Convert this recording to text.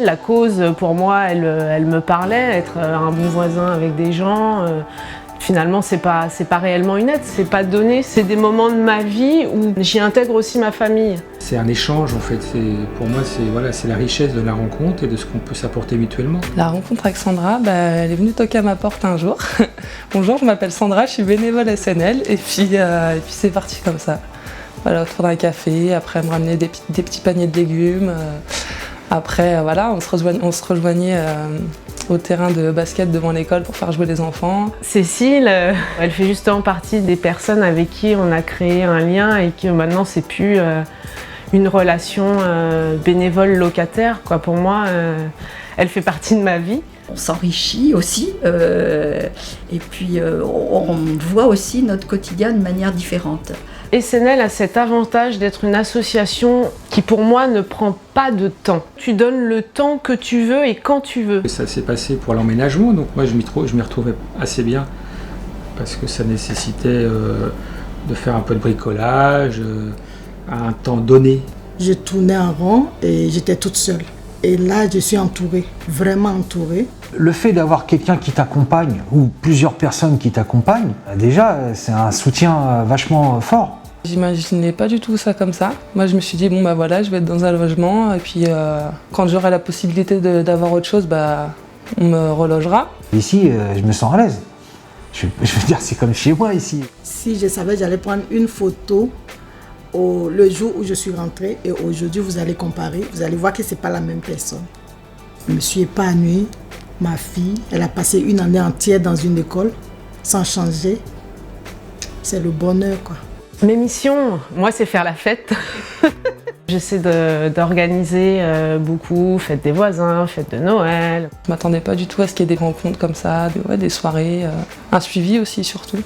La cause, pour moi, elle me parlait, être un bon voisin avec des gens. Finalement, c'est pas réellement une aide, c'est pas donné. C'est des moments de ma vie où j'y intègre aussi ma famille. C'est un échange en fait. Pour moi, c'est la richesse de la rencontre et de ce qu'on peut s'apporter mutuellement. La rencontre avec Sandra, elle est venue toquer à ma porte un jour. Bonjour, je m'appelle Sandra, je suis bénévole SNL et puis c'est parti comme ça. Voilà, autour d'un café, après elle me ramenait des petits paniers de légumes. Après, voilà, on se rejoignait au terrain de basket devant l'école pour faire jouer les enfants. Cécile, elle fait justement partie des personnes avec qui on a créé un lien et que maintenant c'est plus une relation bénévole-locataire. Pour moi, elle fait partie de ma vie. On s'enrichit aussi et puis on voit aussi notre quotidien de manière différente. SNL a cet avantage d'être une association qui pour moi ne prend pas de temps. Tu donnes le temps que tu veux et quand tu veux. Ça s'est passé pour l'emménagement, donc moi je m'y retrouvais assez bien parce que ça nécessitait de faire un peu de bricolage à un temps donné. Je tournais en rond et j'étais toute seule. Et là, je suis entourée, vraiment entourée. Le fait d'avoir quelqu'un qui t'accompagne ou plusieurs personnes qui t'accompagnent, déjà, c'est un soutien vachement fort. J'imaginais pas du tout ça comme ça. Moi, je me suis dit, bon, voilà, je vais être dans un logement et puis quand j'aurai la possibilité d'avoir autre chose, on me relogera. Ici, je me sens à l'aise. Je veux dire, c'est comme chez moi ici. Si je savais, j'allais prendre une photo le jour où je suis rentrée et aujourd'hui, vous allez comparer, vous allez voir que c'est pas la même personne. Je me suis épanouie. Ma fille, elle a passé une année entière dans une école sans changer. C'est le bonheur, quoi. Mes missions, moi, c'est faire la fête. J'essaie d'organiser beaucoup, fête des voisins, fête de Noël. Je m'attendais pas du tout à ce qu'il y ait des rencontres comme ça, des soirées, un suivi aussi surtout.